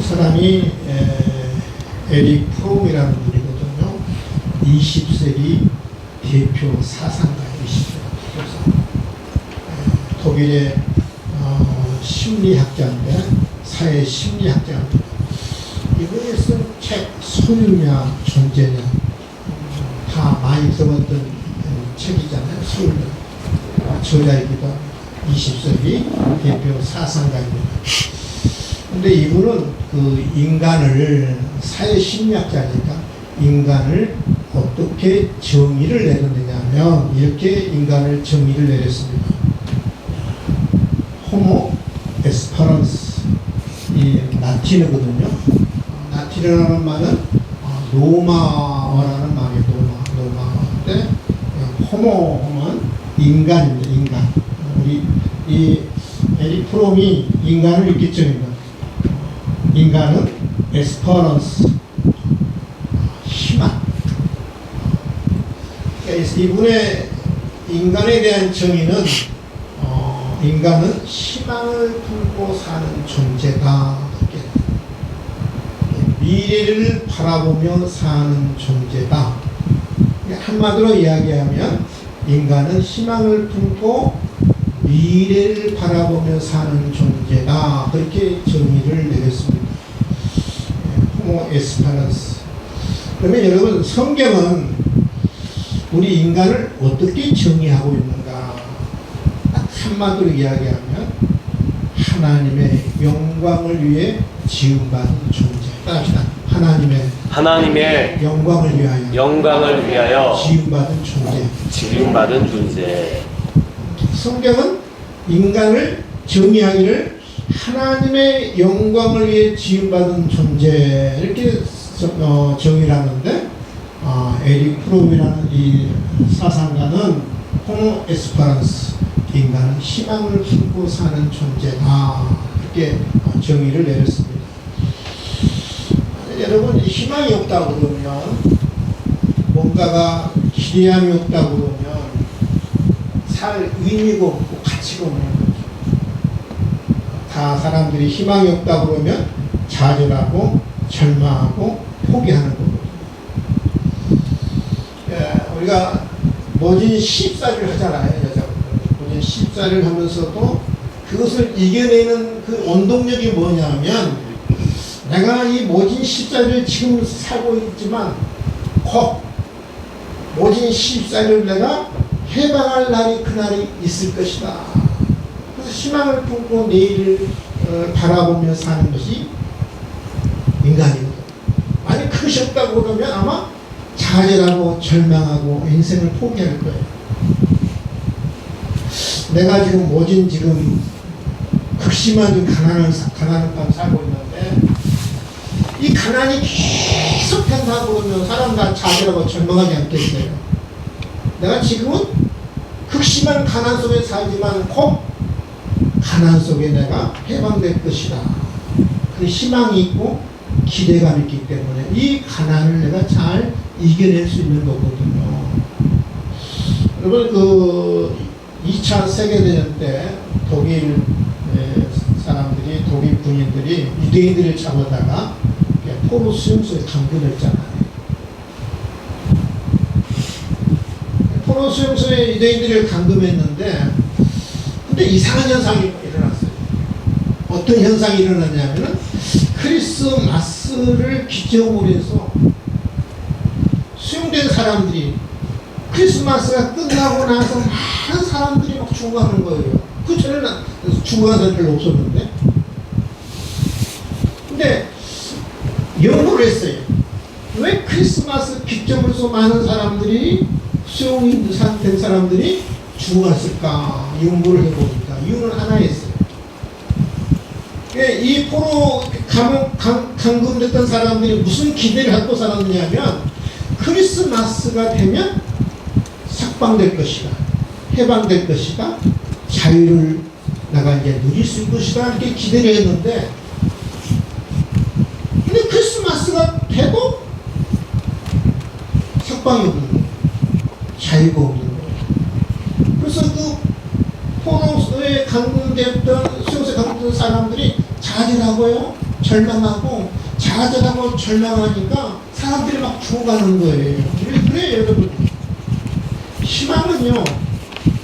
사람이 에릭 프롬이라는 분이거든요. 20세기 대표 사상가이시죠. 독일의 심리학자인데, 사회 심리학자입니다. 이분이 쓴 책 소유냐 존재냐 다 많이 들어봤던 책이잖아요. 소유냐. 저자이기도 합니다. 20세기 대표 사상가입니다. 근데 이분은 그 인간을, 사회 심리학자니까 인간을 어떻게 정의를 내렸느냐면 이렇게 인간을 정의를 내렸습니다. 호모 에스퍼런스, 이 라틴어거든요. 라틴어라는 말은 로마어라는 말이에요. 로마어인데 호모는 인간입니다. 인간. 우리 이 에릭 프롬이 인간을 이렇게 정의합니다. 인간은 에스퍼런스, 희망. 이분의 인간에 대한 정의는 인간은 희망을 품고 사는 존재다. 미래를 바라보며 사는 존재다. 한마디로 이야기하면 인간은 희망을 품고 미래를 바라보며 사는 존재다. 그렇게 정의를 내렸습니다. 호모 에스퍼런스. 그러면 여러분, 성경은 우리 인간을 어떻게 정의하고 있는가? 딱 한마디로 이야기하면 하나님의 영광을 위해 지음받은 존재. 따라합시다. 하나님의 영광을 위하여 지음받은 존재. 성경은 인간을 정의하기를 하나님의 영광을 위해 지음받은 존재 이렇게 정의를 하는데, 에릭 프롬이라는 이 사상가는 호모 에스퍼런스, 인간은 희망을 품고 사는 존재다. 이렇게 정의를 내렸습니다. 여러분, 희망이 없다고 그러면, 뭔가가 기대함이 없다고 그러면 살 의미가 없고 가치가 없는 거죠. 다 사람들이 희망이 없다고 그러면 좌절하고 절망하고 포기하는 거거든요. 우리가 모진 십사를 하잖아요. 여자분들 모진 십사를 하면서도 그것을 이겨내는 그 원동력이 뭐냐면, 내가 이 모진 십사를 지금 살고 있지만 곧 모진 십사를 내가 해방할 날이, 그날이 있을 것이다. 그래서 희망을 품고 내일을 바라보며 사는 것이 인간이거든. 만약 그것이 없다고 그러면 아마 좌절하고 절망하고 인생을 포기할 거예요. 내가 지금 모진 극심한 가난한 삶 살고 있는데, 이 가난이 계속 된다고 그러면 사람 다 좌절하고 절망하지 않겠어요? 내가 지금은 극심한 가난 속에 살지만 곧 가난 속에 내가 해방될 것이다. 그 희망이 있고 기대감이 있기 때문에 이 가난을 내가 잘 이겨낼 수 있는 거거든요. 여러분, 그 2차 세계대전 때 독일 사람들이, 독일 군인들이 유대인들을 잡아다가 포로 수용소에 감금했잖아요. 포로 수용소에 유대인들을 감금했는데, 근데 이상한 현상이 일어났어요. 어떤 현상이 일어났냐면은, 크리스마스를 기점으로 해서 수용된 사람들이, 크리스마스가 끝나고 나서 많은 사람들이 막 죽어가는 거예요. 그 전에는 죽어간 사람이 별로 없었는데. 근데 연구를 했어요. 왜 크리스마스 기점으로서 많은 사람들이, 수용이 된 사람들이 죽어갔을까? 연구를 해보니까 이유는 하나였어요. 이 포로 감금됐던 사람들이 무슨 기대를 갖고 살았느냐면, 크리스마스가 되면 석방될 것이다, 해방될 것이다, 자유를 내가 이제 누릴 수 있을 것이다, 이렇게 기대를 했는데, 근데 크리스마스가 돼도 석방이 없는 거예요. 자유가 없는 거예요. 그래서 그 포로에 감금됐던, 수용소에 감금된 사람들이 좌절하고요, 절망하고 좌절하고 절망하니까 사람들이 막 죽어가는 거예요. 왜 그래요, 여러분? 희망은요,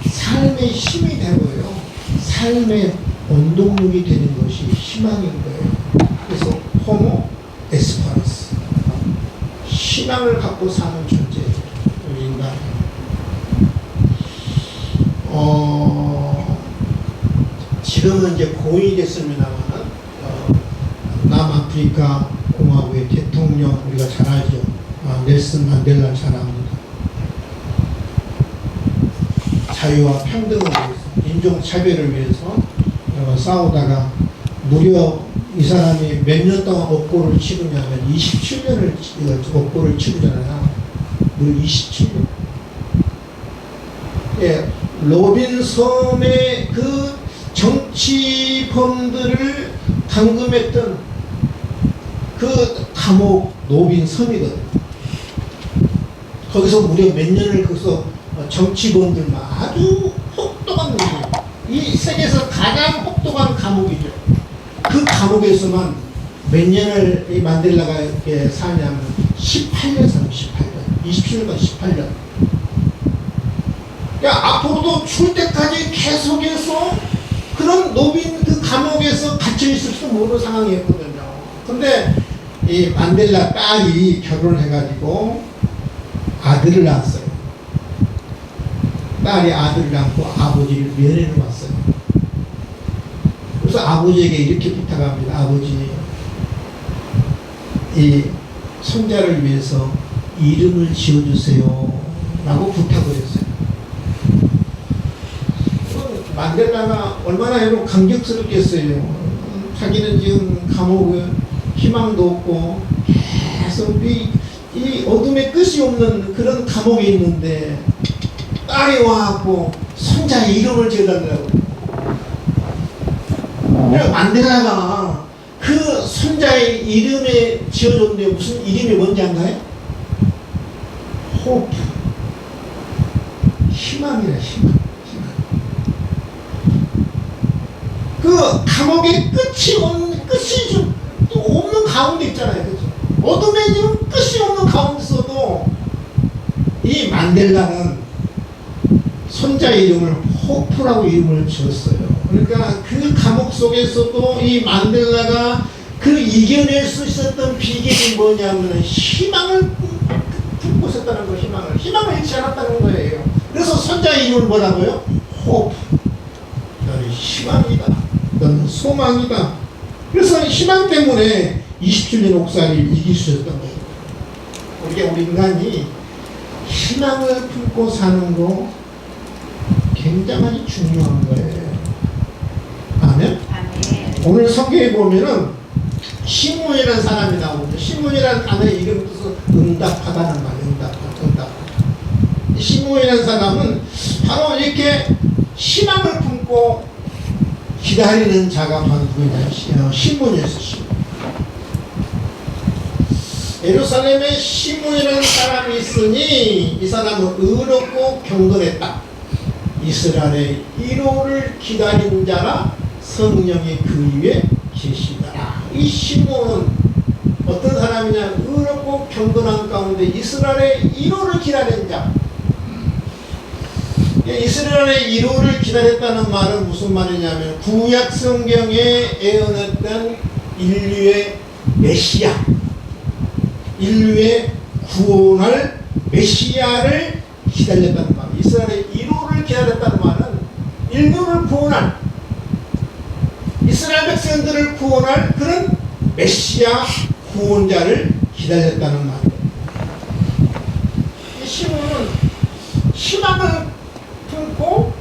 삶의 힘이 되고요, 삶의 원동력이 되는 것이 희망인 거예요. 그래서 호모 에스퍼런스, 희망을 갖고 사는 존재예요, 우리 인간. 지금은 이제 고인이 됐습니다만, 남아프리카 공화국의 대통령 우리가 잘 알죠. 넬슨 만델라 잘 압니다. 자유와 평등을 위해서, 인종차별을 위해서 싸우다가 무려 이 사람이 몇 년 동안 옥고를 치르냐면 27년을 옥고를 치르잖아요. 무려 27년. 예, 로빈섬의 그 정치범들을 감금했던 그 감옥 로빈섬이거든. 거기서 무려 몇 년을 거기서 정치범들만 아주 혹독한 이 세계에서 가장 혹독한 감옥이죠. 그 감옥에서만 몇 년을 이 만델라가 이렇게 사냐면 18년 산 18년. 27년간 18년. 그러니까 앞으로도 죽을 때까지 계속해서 그런 노빈 그 감옥에서 갇혀 있을지도 모르는 상황이었거든요. 근데 이 만델라 딸이 결혼을 해가지고 아들을 낳았어요. 딸이 아들을 낳고 아버지를 면회를 왔어요. 그래서 아버지에게 이렇게 부탁합니다. 아버지, 이 손자를 위해서 이름을 지어주세요 라고 부탁을 했어요. 만델라가 얼마나 여러분 감격스럽겠어요. 자기는 지금 감옥에 희망도 없고 계속 이 어둠의 끝이 없는 그런 감옥에 있는데 딸이 와갖고 손자의 이름을 지어달라고. 그래서 만델라가 그 손자의 이름에 지어줬는데 무슨 이름이 뭔지 알까요? 호프, 희망이라. 희망. 그 감옥의 끝이 좀 없는 가운데 있잖아요. 그죠? 어둠의 지금 끝이 없는 가운데서도 이 만델라는 손자의 이름을 호프라고 이름을 지었어요. 그러니까 그 감옥 속에서도 이 만델라가 그 이겨낼 수 있었던 비결이 뭐냐면 희망을 품고 있었다는 거. 희망을 잃지 않았다는 거예요. 그래서 손자의 이름을 뭐라고요? 호프. 너는 희망이다. 너는 소망이다. 그래서 희망 때문에 27년 옥살이를 이길 수 있었던 거예요. 우리 인간이 희망을 품고 사는 거 굉장히 중요한 거예요. 아멘? 오늘 성경에 보면은 시몬이라는 사람이 나오거든요. 시몬이라는 단어의 이름 뜻은 응답하다는 말이에요. 응답하다. 시몬이라는 사람은 바로 이렇게 희망을 품고 기다리는 자가 바로 누구냐? 시몬이었어요. 시몬. 예루살렘에 시몬이라는 사람이 있으니 이 사람은 의롭고 경건했다. 이스라엘의 1호를 기다린 자라 성령이 그 위에 계시더라. 이 시몬은 어떤 사람이냐? 의롭고 경건한 가운데 이스라엘의 1호를 기다린 자. 이스라엘의 1호를 기다렸다는 말은 무슨 말이냐면 구약 성경에 예언했던 인류의 메시아, 인류의 구원할 메시아를 기다렸다는 말. 이스라엘의 1호를 기다렸다는 말은 인류를 구원할, 이스라엘 백성들을 구원할 그런 메시아 구원자를 기다렸다는 말이에요. 이 시몬은 희망을 품고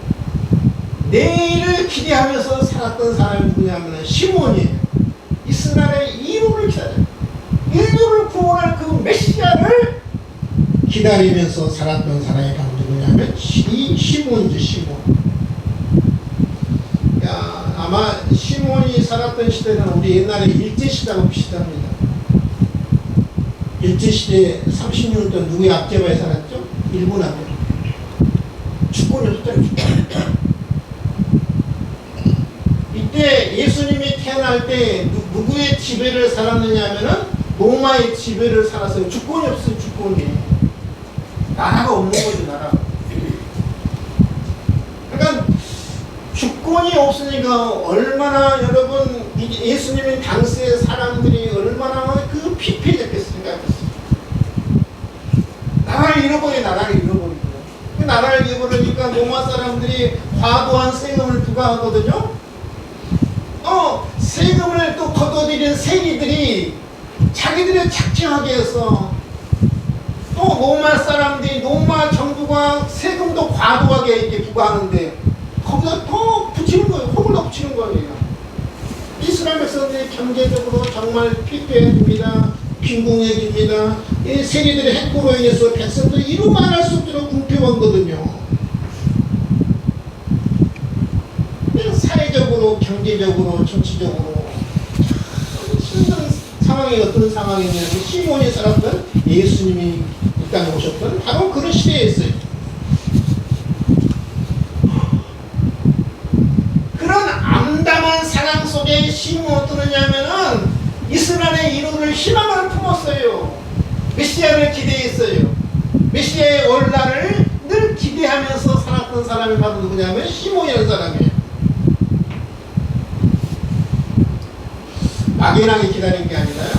내일을 기대하면서 살았던 사람이 누구냐면 시몬이에요. 이스라엘의 1호를 기다려요. 인류를 구원할 그 메시아를 기다리면서 살았던 사람이 바로 누구냐면 이 시몬이죠. 시몬. 아마 시몬이 살았던 시대는 우리 옛날에 일제시대하고 비슷합니다. 일제시대 30년 동안 누구의 압제바에 살았죠? 일본 압제. 주권이었잖아요. 이때 예수님이 태어날 때 누구의 지배를 살았느냐 하면은 로마의 지배를 살았어요. 주권이 없어요. 주권이. 나라가 없는 거죠. 나라가. 그러니까 주권이 없으니까 얼마나 여러분 예수님의 당시의 사람들이 얼마나 그 피폐했겠습니까? 나라를 잃어버리고 그 나라를 잃어버리니까 로마 사람들이 과도한 세금을 부과하거든요. 세금을 또 거둬들인 세리들이 자기들의 착취하게 해서 또 로마 사람들이 로마 정부가 세금도 과도하게 이렇게 부과하는데 거기다 더 붙이는 거예요. 혹을 더 붙이는 거예요. 이스라엘 백성들이 경제적으로 정말 피폐해집니다. 빈궁해집니다. 이 세리들의 행보로 인해서 백성들이 이루 말할 수 없도록 궁핍하거든요. 사회적으로, 경제적으로, 정치적으로 힘든 상황이 어떤 상황이냐면 시몬이 살았던 예수님이 이 땅에 오셨던 바로 그런 시대였어요. 그런 암담한 상황 속에 시몬이 어떠느냐면은 이스라엘의 이루를 희망을 품었어요. 메시아를 기대했어요. 메시아의 원란을 늘 기대하면서 살았던 사람이 바로 누구냐면 시몬이라는 사람이에요. 막연하게 기다린 게 아니라요.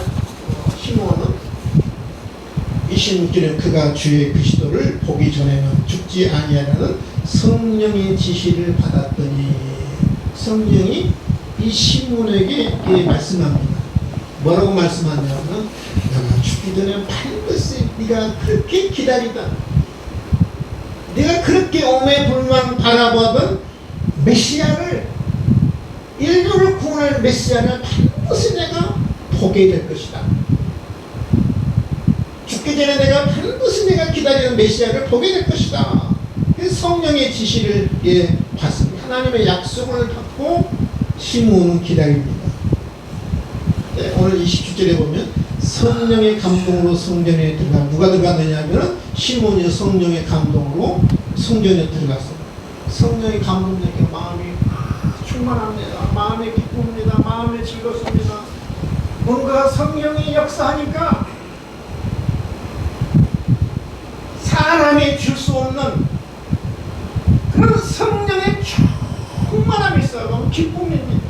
시몬은 26절에 그가 주의 그리스도를 보기 전에는 죽지 아니하라는 성령의 지시를 받았더니 성령이 이 시몬에게 말씀합니다. 뭐라고 말씀하냐면 내가 죽기 전에 반드시 네가 그렇게 기다리다 네가 그렇게 오매불만 바라보던 메시아를 인류를 구원할 메시아를 반드시 내가 보게 될 것이다. 죽기 전에 내가 반드시 내가 기다리는 메시아를 보게 될 것이다. 성령의 지시를 받습니다. 하나님의 약속을 받고 시몬은 기다립니다. 오늘 27절에 보면 성령의 감동으로 성전에 들어가 누가 들어갔느냐 하면 시몬이 성령의 감동으로 성전에 들어갔어요. 성령의 감동되니까 마음이 충만합니다. 마음이 기쁩니다. 마음이 즐겁습니다. 뭔가 성령이 역사하니까 사람이 줄 수 없는 그런 성령의 충만함이 있어요. 너무 기쁨입니다.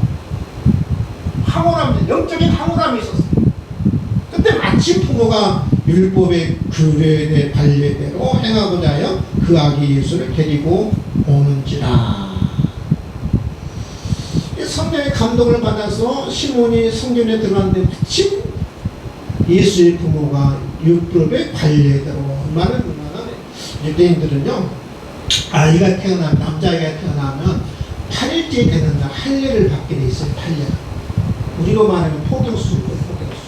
황홀함입니다. 영적인 황홀함이 있었어요. 그때 마침 부모가 율법의 규례의 관례대로 행하고자 하여 그 아기 예수를 데리고 오는지라. 성령의 감동을 받아서 시몬이 성전에 들어갔는데 마침 예수의 부모가 율법의 관례대로 말은 유대인들은요 아이가 태어나면 남자아이가 태어나면 8일째 되는 날 할례를 받게 돼 있어요. 할례. 우리로 말하면 포도수고 포도수.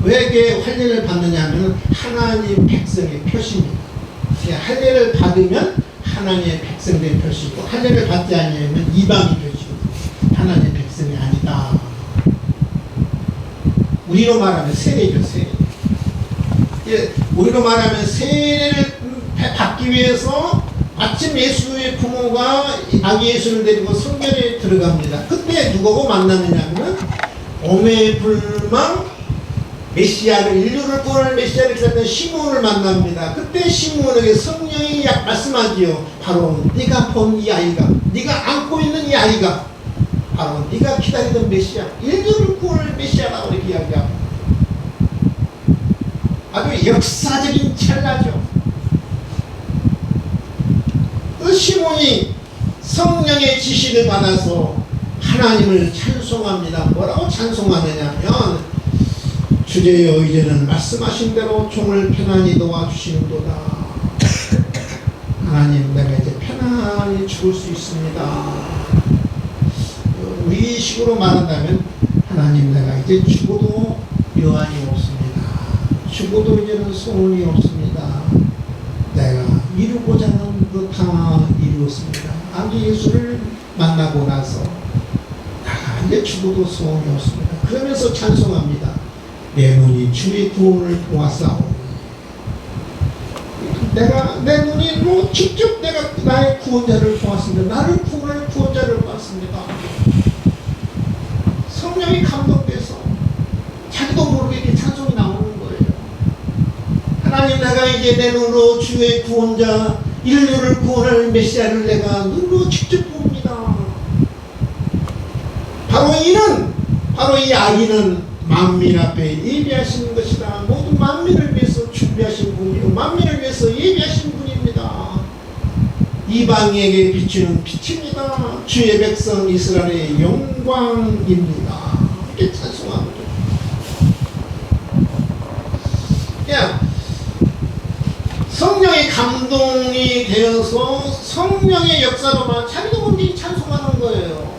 왜 이게 할례를 받느냐 하면 하나님 백성의 표시입니다. 할례를 받으면 하나님의 백성된 표시고 할례를 받지 않으면 이방인 표시고 하나님의 백성이 아니다. 우리로 말하면 세례죠. 세례. 우리로 말하면 세례를 받기 위해서 마침 예수의 부모가 아기 예수를 데리고 성전에 들어갑니다. 그때 누구하고 만났느냐 하면 오매불망 메시아를 인류를 구원할 메시아를 기다렸던 시몬을 만납니다. 그때 시몬에게 성령이 말씀하지요. 바로 네가 본 이 아이가 네가 안고 있는 이 아이가 바로 네가 기다리던 메시아 인류를 구원할 메시아라고 이렇게 이야기합니다. 아주 역사적인 찰나죠. 그 시몬이 성령의 지시를 받아서 하나님을 찬송합니다. 뭐라고 찬송하느냐면 주제여 이제는 말씀하신 대로 종을 편안히 도와주시는도다. 하나님 내가 이제 편안히 죽을 수 있습니다. 우리식으로 말한다면 하나님 내가 이제 죽어도 여한이 없습니다. 죽어도 이제는 소원이 없습니다. 내가 이루고자 하는 것 다 이루었습니다. 아기 예수를 만나고 나서 내가 이제 죽어도 소원이 없습니다. 그러면서 찬송합니다. 내 눈이 주의 구원을 보았사오니 내 눈이 직접 내가 나의 구원자를 보았습니다. 나를 구원할 구원자를 보았습니다. 성령이 감동돼서 자기도 모르게 이렇게 찬송이 나오는 거예요. 하나님, 내가 이제 내 눈으로 주의 구원자, 인류를 구원할 메시아를 내가 눈으로 직접 봅니다. 바로 이 아기는 만민 앞에 예비하신 것이다. 모든 만민을 위해서 준비하신 분이요, 만민을 위해서 예비하신 분입니다. 이방인에게 비추는 빛입니다. 주의 백성 이스라엘의 영광입니다. 이렇게 찬송하거든요. 그냥 성령의 감동이 되어서 성령의 역사로만 자기도 모르게 찬송하는 거예요.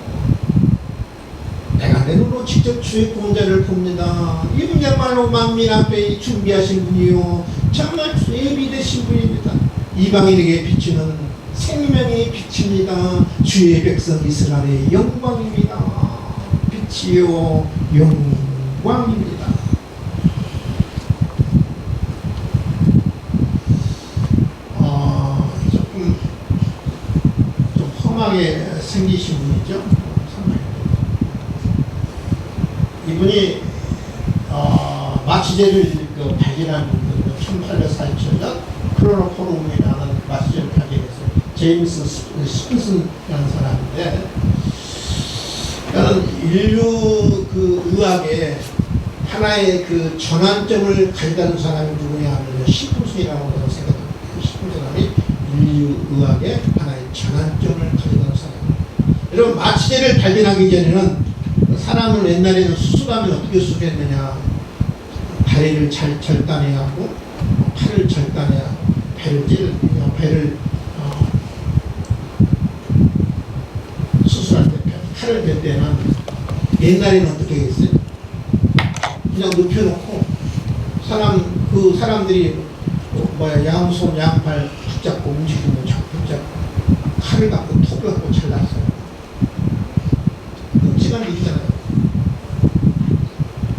내가 내 눈으로 직접 주의 구원자를 봅니다. 이분야말로 만민 앞에 준비하신 분이요, 정말 예비되신 분입니다. 이방인에게 비추는 생명의 빛입니다. 주의 백성 이스라엘의 영광입니다. 빛이요 영광입니다. 조금 좀 험하게 생기신 분이죠. 이분이 마취제를 발견한 분이거든요. 1847년 크로노포름이라는 마취제를 발견했어요. 제임스 스킨슨이라는 사람인데, 나는 인류 그 의학에 하나의 그 전환점을 가져다는 사람이 누구냐 하면 시프슨이라고 생각합니다. 시프슨 사람이 인류 의학에 하나의 전환점을 가져다는 사람. 여러분, 마취제를 발견하기 전에는 사람을 옛날에는 수술하면 어떻게 수술했느냐, 다리를 잘 절단해야 하고, 팔을 절단해야 하고, 배를 수술할 때 팔을 댈 때는 옛날에는 어떻게 했어요? 그냥 눕혀놓고 그 사람들이 양손 양팔 붙잡고 움직이면 자꾸 붙잡고 칼을 갖고 톱을 갖고 잘랐어요. 끔찍한 일이잖아요.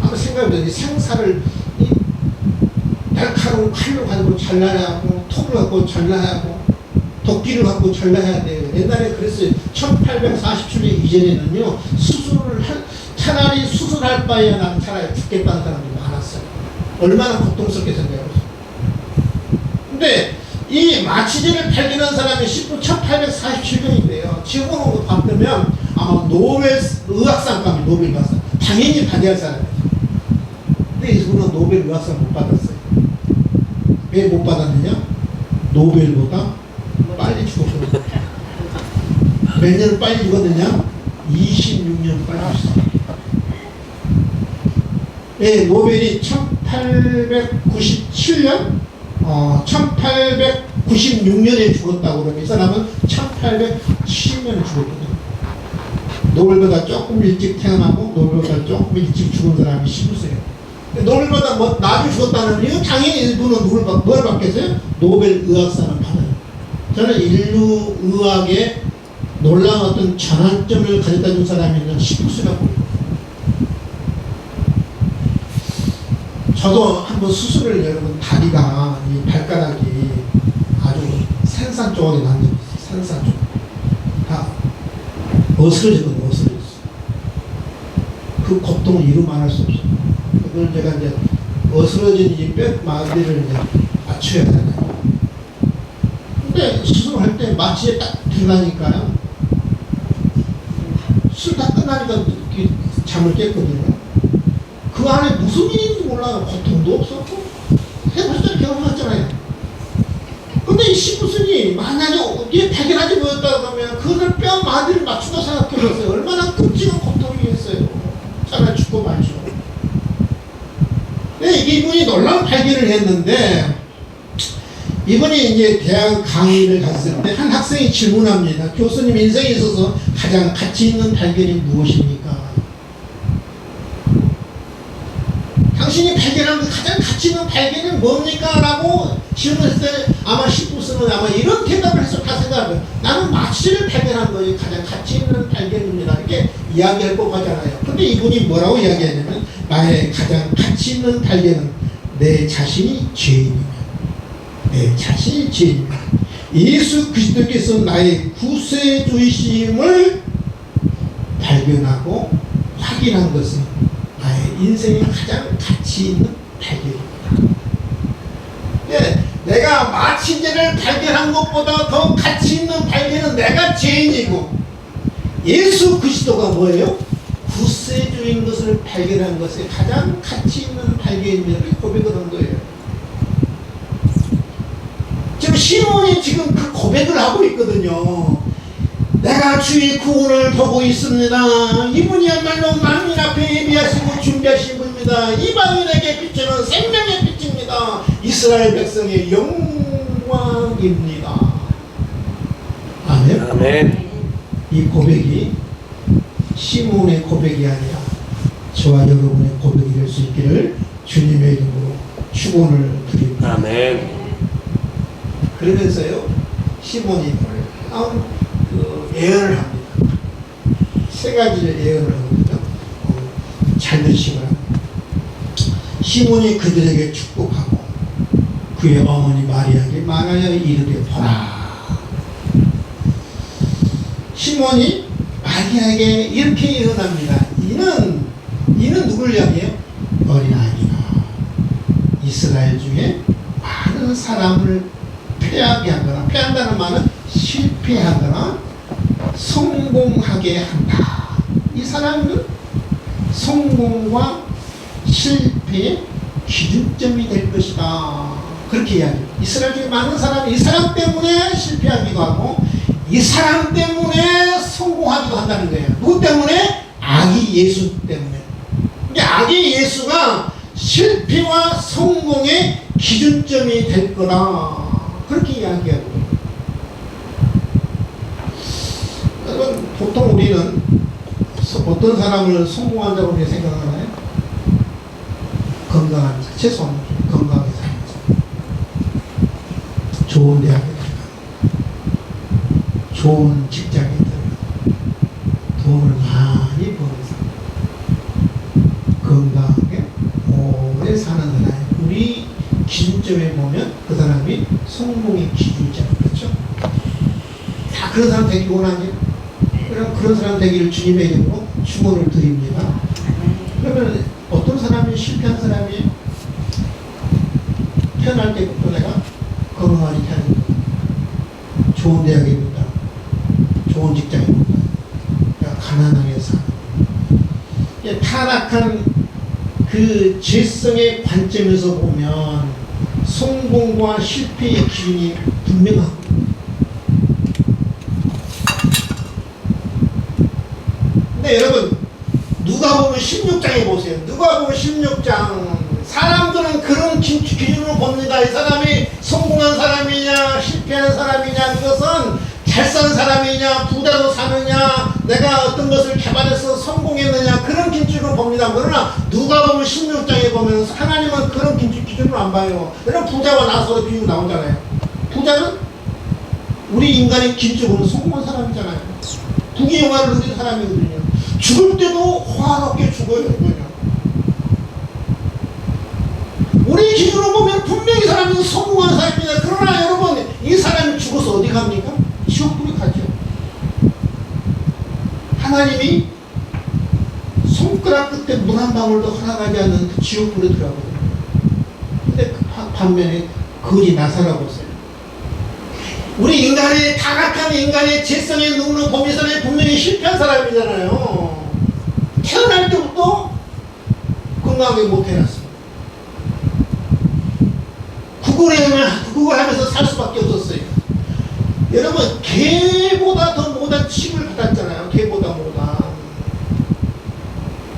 아마 생각해보세요. 생사를 날카로운 칼로 가지고 잘라야 하고, 톱을 갖고 잘라야 하고, 도끼를 갖고 잘라야 돼요. 옛날에 그랬어요. 1847년 이전에는요, 차라리 수술할 바에야 나는 차라리 죽겠다는 사람들이 많았어요. 얼마나 고통스럽게 생각해보세요. 근데 이 마취제를 발견한 사람이 1847년인데요. 지금으로 봤다면 아마 노벨 의학상감이 노벨 의학상 당연히 받아야 할 사람이에요. 근데 이분은 노벨 의학상 못 받았어요. 왜 못 받았느냐? 노벨보다 빨리 죽었거든요. 몇 년을 빨리 죽었느냐? 26년 빨리 죽었어요. 예, 노벨이 1897년 1896년에 죽었다고 그러면 이 사람은 1870년에 죽었거든요. 노벨보다 조금 일찍 태어나고 노벨보다 조금 일찍 죽은 사람이 시부세요. 노벨보다 나중에 죽었다는 이유, 당연히 이분은 뭘 받겠어요? 노벨 의학상을 받아요. 저는 인류 의학에 놀라운 어떤 전환점을 가져다 준 사람이 있는 시부세라고 보여요. 저도 한번 수술을, 여러분, 다리가, 이 발가락이 아주 산산조각이 난 적이 있어요. 산산조각. 다 어스러지거든요. 어스러졌어요. 그 고통을 이루 말할 수 없어요. 그걸 제가 이제 어스러진 이 뼈 마디를 이제 맞춰야 되잖아요. 근데 수술할 때 마취에 딱 들어가니까요. 수술 다 끝나니까 잠을 깼거든요. 그 안에 무슨 일인지 몰라요. 고통도 없었고 해봤자 경험했잖아요. 근데 이 시부슨이 만약에 어디에 발견하지 못했다고 하면 그걸 뼈 마디를 맞추고 생각해보세요. 얼마나 끔찍한 고통이겠어요. 차라리 죽고 말죠. 네, 이분이 놀라운 발견을 했는데, 이분이 이제 대학 강의를 갔을 때 한 학생이 질문합니다. 교수님, 인생에 있어서 가장 가치 있는 발견이 무엇입니까? 당신이 발견한 그 가장 가치 있는 발견은 뭡니까? 라고 질문했을 때 아마 시부스는 아마 이런 대답을 해서 다 생각해요. 나는 마취를 발견한 것이 가장 가치 있는 발견입니다. 이렇게 이야기할 것 같잖아요. 근데 이분이 뭐라고 이야기하냐면, 나의 가장 가치 있는 발견은 내 자신이 죄인이며, 내 자신이 죄인이며, 예수 그리스도께서 나의 구세주이심을 발견하고 확인한 것은 나의 인생의 가장 가치 있는 발견입니다. 네, 내가 마침내를 발견한 것보다 더 가치 있는 발견은 내가 죄인이고 예수 그리스도가 뭐예요? 구세주인 것을 발견한 것이 가장 가치 있는 발견입니다. 고백을 한 거예요. 지금 시몬이 지금 그 고백을 하고 있거든요. 내가 주의 구원을 보고 있습니다. 이분이야말로 만민 앞에 예비하시고 준비하신 분입니다. 이방인에게 비추는 생명의 빛입니다. 이스라엘 백성의 영광입니다. 아멘. 아멘. 이 고백이 시몬의 고백이 아니라 저와 여러분의 고백이 될 수 있기를 주님의 이름으로 축원을 드립니다. 아멘. 그러면서요, 시몬이 예언을 합니다. 세 가지를 예언을 하거든요. 잘못식을 합니다. 시몬이 그들에게 축복하고 그의 어머니 마리아에게 말하여 이르되 보라. 시몬이 마리아에게 이렇게 예언합니다. 이는 누구를 향해요? 어린아이가 이스라엘 중에 많은 사람을 패하게 하거나, 패한다는 말은 실패하거나 성공하게 한다. 이 사람은 성공과 실패의 기준점이 될 것이다. 그렇게 이야기해요. 이스라엘 중에 많은 사람이 이 사람 때문에 실패하기도 하고 이 사람 때문에 성공하기도 한다는 거예요. 누구 때문에? 아기 예수 때문에. 아기 예수가 실패와 성공의 기준점이 될 거다. 그렇게 이야기하고. 여러분, 보통 우리는 어떤 사람을 성공한다고 우리가 생각하나요? 건강한, 최소한 건강하게 살면서 좋은 대학에 들어가고 좋은 직장에 들어가고 돈을 많이 벌어서 건강하게 오래 사는 사람이, 우리 기준점에 보면 그 사람이 성공의 기준점, 그렇죠? 다 그런 사람 되기 원하죠? 그런 사람 되기를 주님의 이름으로 축원을 드립니다. 그러면 어떤 사람이 실패한 사람이 태어날 때부터 내가 건강하게 태어난 거다, 좋은 대학에 있다, 좋은 직장에 있다, 내가 가난하게 사는, 타락한 그 죄성의 관점에서 보면 성공과 실패의 기준이 분명하고, 근데 여러분, 누가복음 16장에 보세요. 누가복음 16장, 사람들은 그런 기준으로 봅니다. 이 사람이 성공한 사람이냐 실패한 사람이냐, 그것은 잘 산 사람이냐 부자로 사느냐, 내가 어떤 것을 개발해서 성공했느냐, 그런 기준으로 봅니다. 그러나 누가복음 16장에 보면 하나님은 그런 기준으로 안 봐요. 여러분, 부자와 나서로 비유 나오잖아요. 부자는 우리 인간의 기준으로 성공한 사람이잖아요. 부귀영화를 누린 사람이거든요. 죽을 때도 호화롭게 죽어요. 우리 기준으로 보면 분명히 이 사람은 성공한 사람입니다. 그러나 여러분, 이 사람이 죽어서 어디 갑니까? 지옥불에 가죠. 하나님이 손가락 끝에 물 한 방울도 허락하지 않는 그 지옥불에 들어가거든요. 근데 그 반면에 거지 나사라고 써요. 우리 인간의 타락한 인간의 죄성의 눈으로 보면서는 분명히 실패한 사람이잖아요. 태어날 때부터 건강하게 못 태어났습니다. 구걸을 하면서 살 수밖에 없었어요. 여러분, 개보다 더 못한 취급을 받았잖아요. 개보다 못한.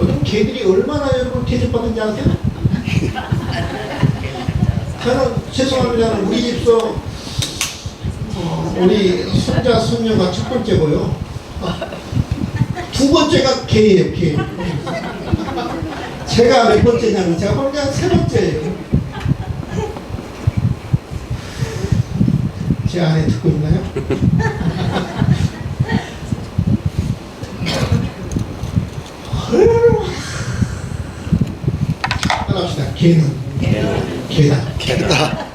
요즘 개들이 얼마나 여러분 대접받는지 아세요? 저는 죄송합니다. 우리 집서 우리 손자 손녀가 첫 번째고요. 두 번째가 개예요. 개. 제가 몇 번째냐면 제가 보니까 세 번째예요. 제 아내 듣고 있나요? 따라합시다. 개는 개다.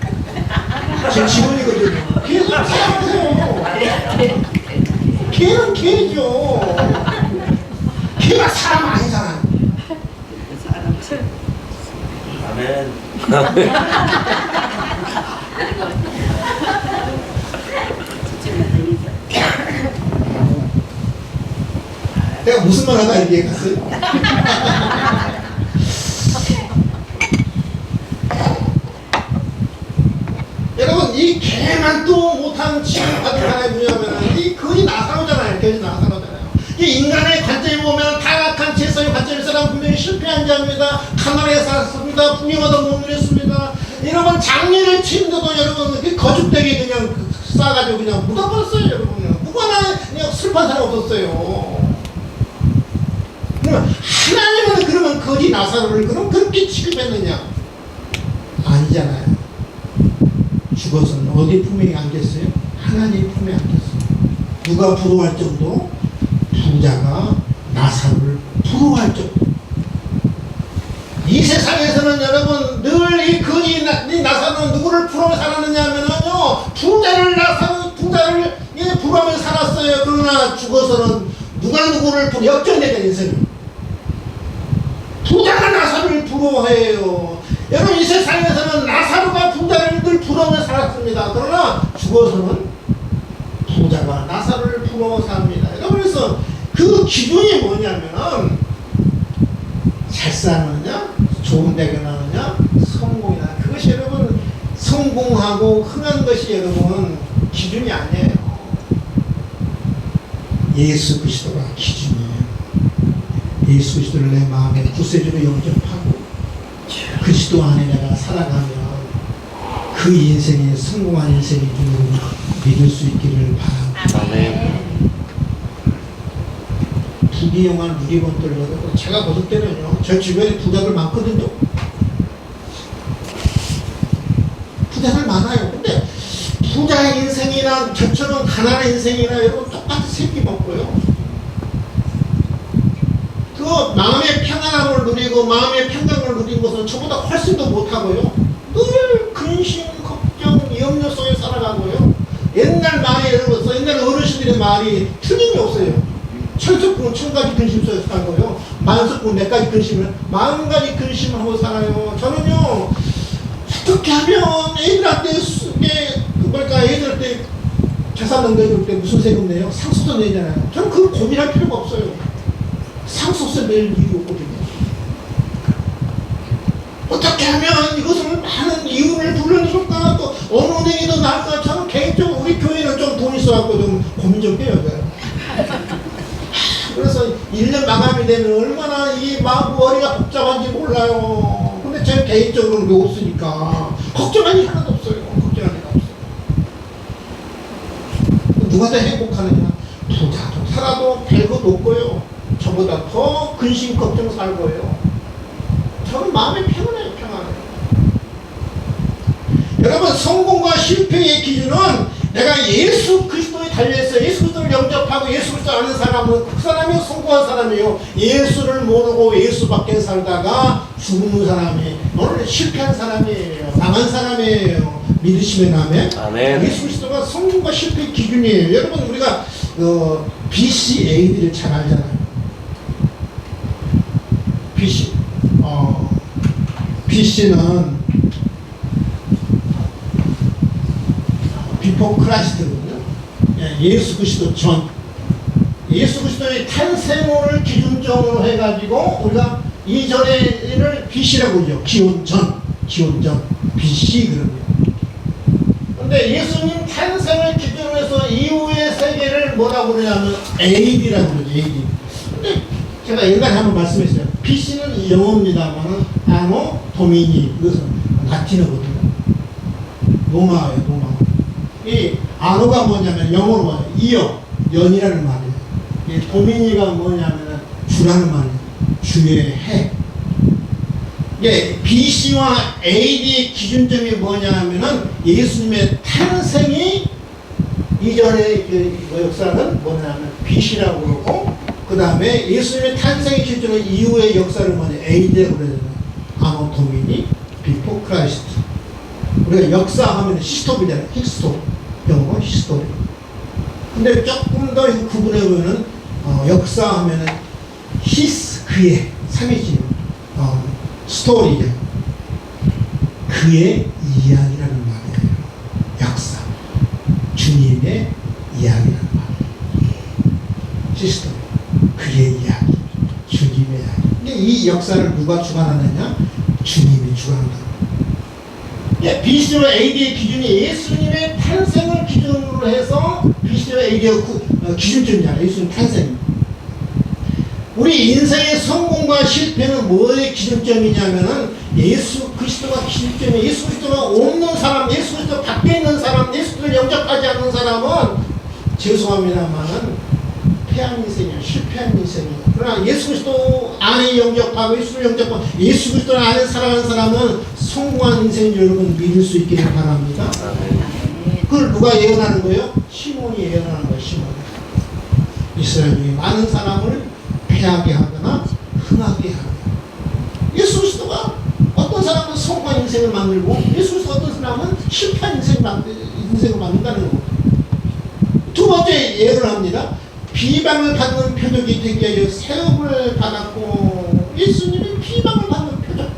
제 직원이거든요. 계속 사랑하세요. 개는 개죠. 개가 사람 아니잖아요. 아멘. 내가 무슨 말 하다 이렇게 갔어요? 여러분, 이 개만도 못한 취급받은 하나의 뭐냐면 이 거지 나사로잖아요. 거지 나사로잖아요. 이 인간의 관점에 보면 타락한 제사의 관점에서 사람 분명히 실패한 자입니다. 가난하게 살았습니다. 풍요하다 못 누렸습니다. 여러분, 장례를 치는데도 여러분 그 거죽되게 그냥 싸가지고 그냥 묻어버렸어요. 여러분, 무관한 그냥 슬픈 사람 없었어요. 그러면 하나님은 그러면 거지 나사로를 그럼 그렇게 취급했느냐? 아니잖아요. 죽어서는 어디 품에 안겼어요? 하나님 품에 안겼어요. 누가 부러워할 정도? 부자가 나사로를 부러워할 정도. 이 세상에서는 여러분 늘 이 거지 나사로는 누구를 부러워 살았느냐 하면요, 부자를 부러워하며 살았어요. 그러나 죽어서는 누가 누구를 역전되는 인생이에요. 부자가 나사로를 부러워해요. 여러분, 이 세상에서는 나사로가 부자를 늘 부러워하며 살았습니다. 그러나 죽어서는 부자가 나사로를 부러워 삽니다. 여러분, 그래서 그 기준이 뭐냐면 잘 사느냐, 좋은 대결 하느냐, 성공이나, 그것이 여러분 성공하고 흥한 것이 여러분 기준이 아니에요. 예수 그리스도가 기준이에요. 예수 그리스도를 내 마음에 구세주로 영접하고 그리스도 안에 내가 살아가면 그 인생이 성공한 인생인 줄 믿을 수 있기를 바랍니다. 아멘. 부귀영화한 누리꾼들, 제가 볼 때는요, 저 주변에 부자들 많거든요. 부자들 많아요. 근데 부자 인생이나 저처럼 가난한 인생이나 여러분 똑같이 새끼 먹고요. 그 마음의 평안함을 누리고 마음의 평강을 누린 것은 저보다 훨씬 더 못하고요. 늘 근심, 걱정, 염려 속에 살아가고요. 옛날 말이 여러분, 옛날 어르신들의 말이 틀림이 없어요. 천석궁은 1000가지 근심 속에 살고요. 만석궁은 몇 가지 근심을, 10,000가지 근심을 하고 살아요. 저는요, 어떻게 하면 애들한테 애들한테 재산 넘겨줄 때 무슨 세금 내요? 상속세 내잖아요. 저는 그걸 고민할 필요가 없어요. 상속세 낼 일이 없거든요. 어떻게 하면 이것을 많은 이윤을 불러줄까, 또 어느 은행이 더 나을까. 저는 개인적으로 우리 교회는 좀 돈 있어갖고 좀 고민 좀 해요. 그래서 1년 마감이 되면 얼마나 이 마음 머리가 복잡한지 몰라요. 근데 제 개인적으로는 왜 없으니까 걱정할 일 하나도 없어요. 걱정할 일 없어요. 누가 더 행복하느냐? 부자도 살아도 별것 없고요. 저보다 더 근심 걱정 살고요. 저는 마음이 평안해요. 평안해요. 여러분, 성공과 실패의 기준은 내가 예수 그리스도에 달려있어요. 예수 그리스도를 영접하고 예수 그리스도 아는 사람은 그 사람이 성공한 사람이에요. 예수를 모르고 예수 밖에 살다가 죽는 사람이, 오늘 실패한 사람이에요. 망한 사람이에요. 믿으시면 아멘. 예수 그리스도가 성공과 실패의 기준이에요. 여러분, 우리가 BC, AD를 잘 알잖아요. BC. BC는 비포 크라이스트거든요. 예수 그리스도 전. 예수 그리스도의 탄생을 기준점으로 해가지고 우리가 이전에를 BC라고 그러죠. 기원 전. BC 그럽니다. 근데 예수님 탄생을 기준으로 해서 이후의 세계를 뭐라고 그러냐면 AD라고 그러죠. AD. 근데 제가 옛날에 한번 말씀했어요. BC는 영어입니다만 아노 도미니, 이것은 라틴어거든요. 로마예요. 로마. 이 아노가 뭐냐면 영어로 말해요. 이어, 연이라는 말이에요. 이 도미니가 뭐냐면 주라는 말이에요. 주의 해. 이게 BC와 AD 기준점이 뭐냐 하면은 예수님의 탄생이 이전의 그 역사는 뭐냐면 BC라고 그러고, 그 다음에 예수님의 탄생의 기준은 이후의 역사를 뭐냐 AD라고 그러잖아요. 아노 도미니 비포 크라이스트. 우리가 역사하면 히스토리잖아요. 히스토리. 영어 히스토리. 근데 조금 더 역사하면은 히스, 그의, 3위지. 스토리죠. 그의 이야기라는 말이에요. 역사. 주님의 이야기라는 말이에요. 시스템. 그의 이야기. 주님의 이야기. 근데 이 역사를 누가 주관하느냐? 주님이 주관한다. BC와 AD의 기준이 예수님의 탄생을 기준으로 해서 BC와 AD의 기준점이잖아요. 예수님 탄생. 우리 인생의 성공과 실패는 뭐의 기준점이냐면은 예수 그리스도가 기준점이에요. 예수 그리스도가 없는 사람, 예수 그리스도 밖에 있는 사람, 예수 그리스도를 영접하지 않는 사람은 죄송합니다만은 패한 인생이에요. 실패한 인생이에요. 그러나 예수 그리스도 안에 영접하고 예수를 영접하고 예수 그리스도 안에 살아가는 사람은 성공한 인생을 여러분 믿을 수 있기를 바랍니다. 그걸 누가 예언하는 거예요? 시몬이 예언하는 거예요. 시몬. 이스라엘 중에 많은 사람을 패하게 하거나 흥하게 하거나. 예수 그리스도가 어떤 사람은 성공한 인생을 만들고 예수 그리스도 어떤 사람은 실패한 인생을 만든다는 거고. 두 번째 예언을 합니다. 비방을 받는 표적이 되게 하여 세움을 받았고 예수님이 비방을 받는 표적.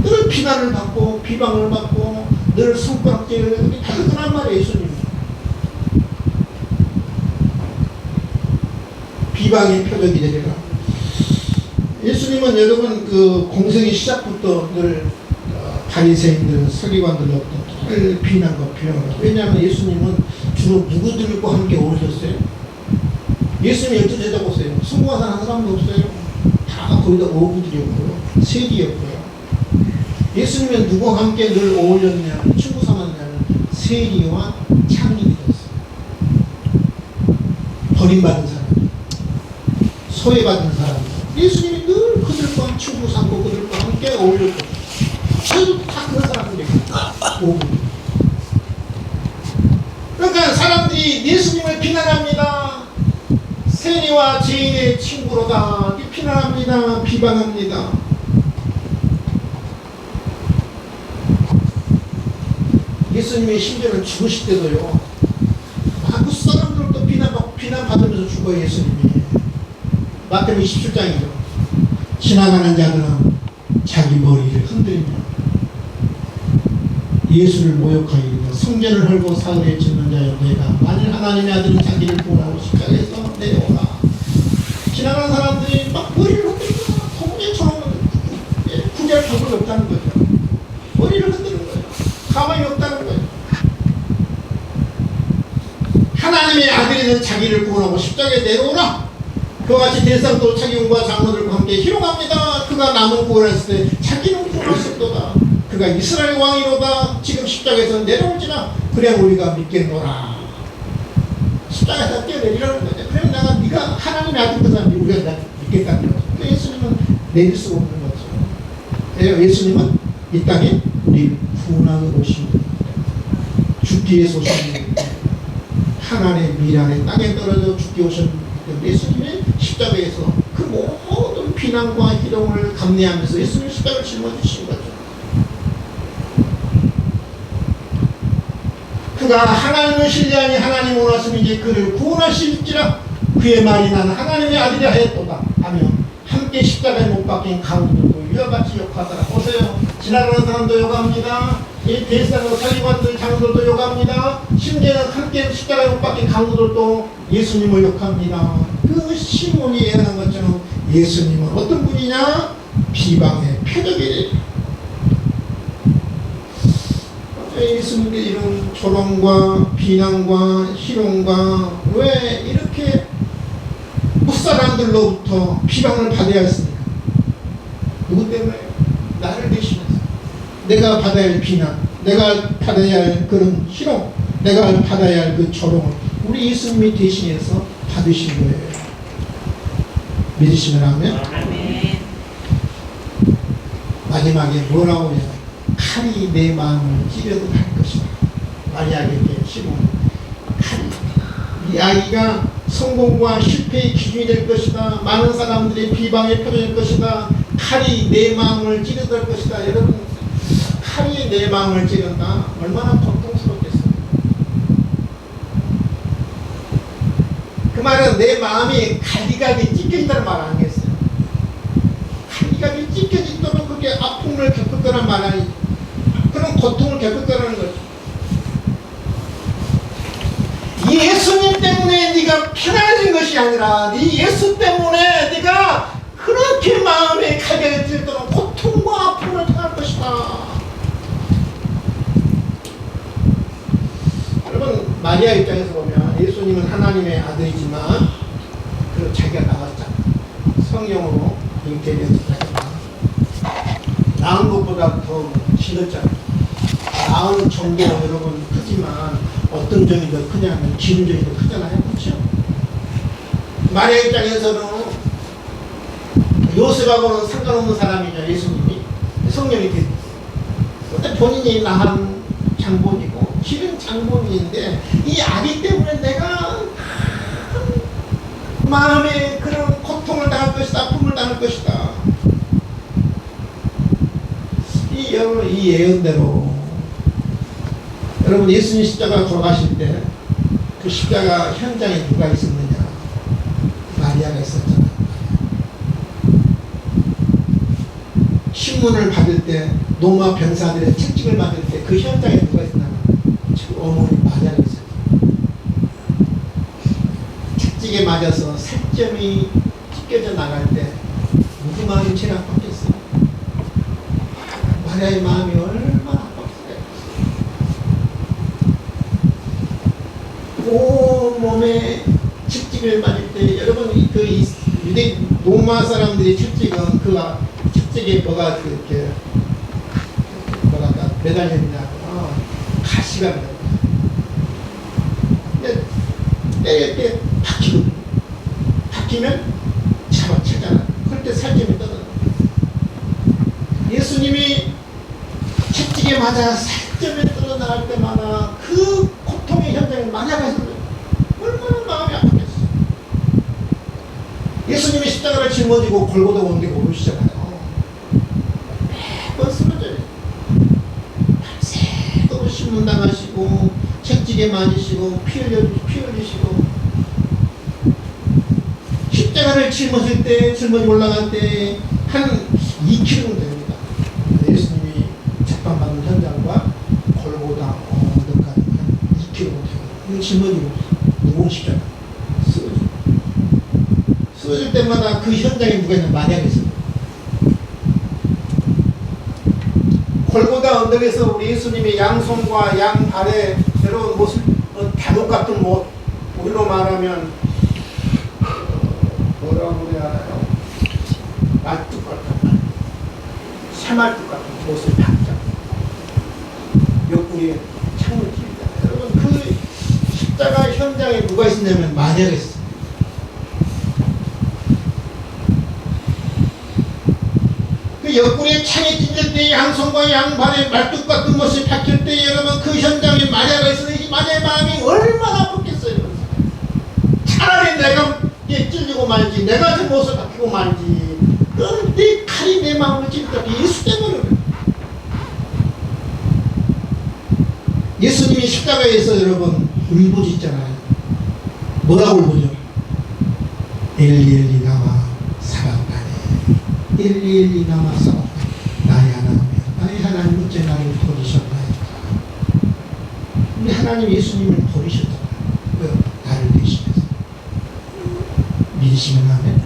늘 비난을 받고 비방을 받고 늘 손가락질을 받았더란 말이에요. 예수님이. 비방의 표적이 되리라. 예수님은 여러분 그 공생의 시작부터 늘 바리새인들, 서기관들로부터 늘 비난과 비방을. 왜냐하면 예수님은 주로 누구들과 함께 어울렸어요? 예수님 12제자 보세요. 성공한 한 사람도 없어요. 다 거기다 어부들이었고요. 세리였고요. 예수님은 누구와 함께 늘 어울렸냐면 친구 삼았냐면 세리와 창립이었어요. 버림받은 사람, 소외받은 사람. 예수님이 늘 그들과 친구 삼고 그들과 함께 어울렸고 저희도 다 그런 사람들이에요. 그러니까 사람들이 예수님을 비난합니다. 세리와 죄인의 친구로다 비난합니다. 비방합니다. 예수님의 심지어는 죽으실 때도요. 그 사람들도 비난받으면서 죽어요. 예수님이. 마태복음 27장이죠. 지나가는 자들은 자기 머리를 흔들며 예수를 모욕하기로 성전을 헐고 사흘에 짓는 자여 내가 만일 하나님의 아들은 자기를 구원하고 십자가에서 내려오라. 지나가는 사람들이 막 머리를 흔들고 동네처럼 구제할 방법이 없다는 거죠. 머리를 흔드는 거예요. 가망이 없다는 거예요. 하나님의 아들이는 자기를 구원하고 십자가에 내려오라. 그와 같이 대상도 차기원과 장로들과 함께 희롱합니다. 그가 남은 구원했을 때 자기는 구원했었도다. 그가 이스라엘 왕이로다. 지금 십자가에서 내려올지나 그래야 우리가 믿겠노라. 십자가에서 뛰어내리라는 거죠. 그럼 네가 하나님의 아들이다. 우리가 믿겠다는 거죠. 그러니까 예수님은 내릴 수 없는 거죠. 예수님은 이 땅에 우리 구원하러 오신 분입니다. 죽기 위해서 오신 분입니다. 하나님의 미란의 땅에 떨어져 죽기 오신 예수님의 십자가에서 그 모든 비난과 희롱을 감내하면서 예수님 십자가를 짊어지신 거죠. 그가 하나님을 신뢰하니 하나님 원하시면 이제 그를 구원하실지라. 그의 말이 나는 하나님의 아들이라 하였도다 하며 함께 십자가에 못 박힌 강도들도 이와 같이 욕하더라. 보세요. 지나가는 사람도 욕합니다. 이 대상으로 사기관들 장로들도 욕합니다. 심지어는 함께 십자가에 못 박힌 강도들도 예수님을 욕합니다. 그 시몬이 예언한 것처럼 예수님은 어떤 분이냐? 비방의 표적이에요. 예수님께 이런 조롱과 비난과 희롱과 왜 이렇게 무사람들로부터 비방을 받아야 했습니까? 누구 때문에? 나를 대신해서 내가 받아야 할 비난, 내가 받아야 할 그런 희롱, 내가 받아야 할 그 조롱을 우리 예수님이 대신해서 받으신 거예요. 믿으시면 아멘. 마지막에 뭐라고 해요? 칼이 내 마음을 찌려도 할 것이다. 마리아에게 시몬 칼이 이 아이가 성공과 실패의 기준이 될 것이다. 많은 사람들이 비방의 표정일 것이다. 칼이 내 마음을 찌르다 할 것이다. 여러분, 칼이 내 마음을 찌른다. 얼마나 고통스럽겠어요. 그 말은 내 마음이 갈기갈기 찢겨진다는 말 아니겠어요? 갈기갈기 찢겨지도록 그게 말하니 그런 고통을 겪었다는 거죠. 예수님 때문에 네가 편안해진 것이 아니라 네 예수 때문에 네가 그렇게 마음에 칼게 찔도록 고통과 아픔을 당할 것이다. 여러분, 마리아 입장에서 보면 예수님은 하나님의 아들이지만 그 자기가 나왔잖아. 성령으로 잉태되었잖아. 낳은 것보다 더 길었잖아. 낳은 정도가 여러분 크지만 어떤 점이 더 크냐면 기름 점이 더 크잖아요. 그렇죠? 마리아 입장에서는 요셉하고는 상관없는 사람이죠. 예수님이 성령이 됐어. 근데 본인이 낳은 장본이고 기른 장본인데 이 아기 때문에 내가 마음에 그런 고통을 당할 것이다. 아픔을 당할 것이다. 이 예언대로 여러분, 예수님 십자가 돌아가실 때 그 십자가 현장에 누가 있었느냐? 마리아가 있었잖아요. 신문을 받을 때 로마 병사들의 채찍을 받을 때 그 현장에 누가 있었냐면 어머니 마리아가 있었어요. 채찍에 맞아서 살점이 찢겨져 나갈 때 누구 마음이 제일 아팠겠어요? 마리아의 마음이 얼마나 아팠어요. 온 몸에 채찍을 맞을 때 여러분, 그 유대 로마 사람들이 채찍은 그가 채찍에 뭐가 이렇게 뭐가 매달려 있냐고 가시가 매달려. 근데 때릴 때 박히거든요. 박히면 잡아채잖아. 그럴 때 살점이 떠나요. 예수님이 채찍에 맞아 살점에 떨어나갈 때마다 그 고통의 현장에 마리아가 있었어요. 얼마나 마음이 아팠겠어. 예수님이 십자가를 짊어지고 골고다 온 게 모르시잖아요. 매번 쓰러져요. 밤새도록 신문당하시고 채찍에 맞으시고 피 흘리시고 십자가를 짊어질 때 올라갈 때 한 2km 정도 됩니다. 예수님이 재판받는 현장과 골고다 언덕까지 한 2km 돼요. 이거 짊어지고 무거운 십자가 쓰러질 때마다 그 현장에 누가 있냐? 마리아가 있어요. 골고다 언덕에서 우리 예수님의 양손과 양발에 여러분 모습 단옥 같은 못, 우리로 말하면 뭐라고 그래야 하나요? 말뚝 같은 새말뚝 같은 못을 박자 옆구리에 창을 찌르잖아요. 여러분, 그 십자가 현장에 누가 있었냐면 마리아가 있어요. 그 옆구리에 창이 찢을 때 양손과 양발에 말뚝 같은 못이 박힐 때 여러분, 그 현장에 마리아가 있어요. 이 마리아의 마음이 얼마나 아팠겠어요. 차라리 내가 찔리고 말지, 내가 저 못을 박히고 말지, 내 칼이 내 마음을 찔렀다. 예수 때문에. 예수님이 십자가에서 여러분 울부짖잖아요. 뭐라고 울부짖어? 엘리 엘리 나와 사랑하네. 엘리 엘리 나와 사랑하네. 나의 하나님 어째 나를 버리셨나이까. 우리 하나님 예수님을 버리셨잖아요. 왜요? 나를 대신해서. 믿으시면 하면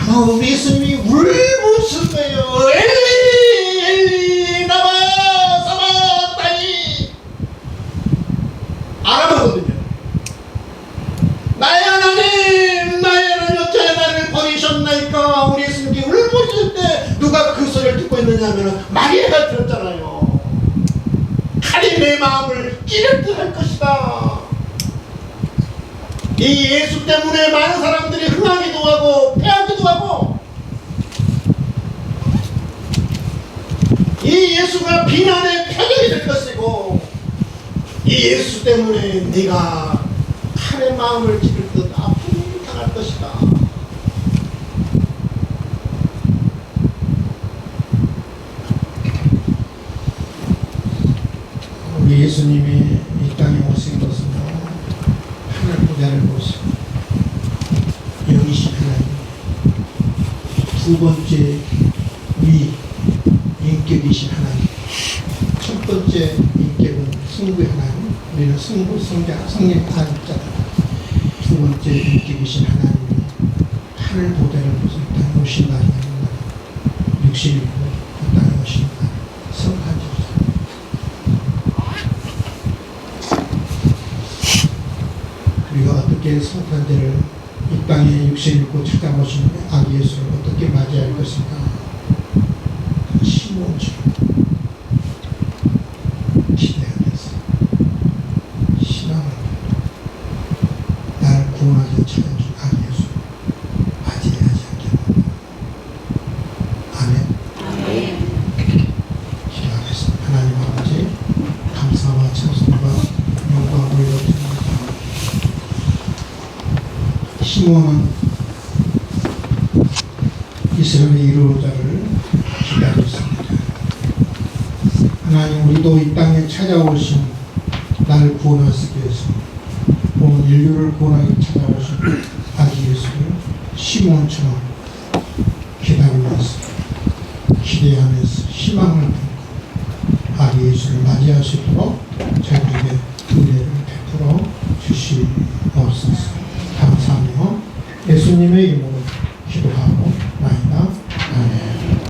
아마 우리 예수님이 울부짖을 거예요. 엘리 엘리 나와 사랑하니. 알아보거든요. 나의 하나님 어째 나를 버리셨나이까. 우리 예수님께 울부짖을 때 누가 그 소리를 듣고 있느냐 하면 마리아가 들었잖아요. 칼이 내 마음을 찌르듯 할 것이다. 이 예수 때문에 많은 사람들이 흥하기도 하고 패하기도 하고, 이 예수가 비난의 표적이 될 것이고, 이 예수 때문에 네가 칼의 마음을 찌를 듯 아픔을 당할 것이다. 우리 예수님이 이 땅에 오신 것은 하늘 보좌를 보시고 영이신 하나님, 두 번째 위, 인격이신 하나님. 첫 번째 인격은 승부의 하나님. 우리는 승부, 성자, 성령 하나님 있잖아요. 두 번째 인격이신 하나님이 하늘 보좌를 보서 이 땅에 오신다는 육신이고 이 땅에 오신다. 성하지. 우리가 어떻게 성탄절을 이 땅에 육신을 입고 찾아오신 아기 예수를 어떻게 맞이할 것인가? 시몬처럼 기대하면서 신앙을 나를 구원하자 찾아준 아기 예수를 맞이해야지 않겠는가? 아멘. 기도하겠습니다. 하나님 아버지, 감사와 찬송과 영광을 올려드립니다. 시몬은 이스라엘의 이루자를 기다렸습니다. 하나님, 우리도 이 땅에 찾아오신 나를 구원하시기 위해서 온 인류를 구원하기 찾아오신 아기 예수를 시몬처럼 기다리면서 기대하면서 희망을 품고 아기 예수를 맞이하시도록 저희에게 은혜를 베풀어 주시옵소서. 감사하며 예수님의 이름으로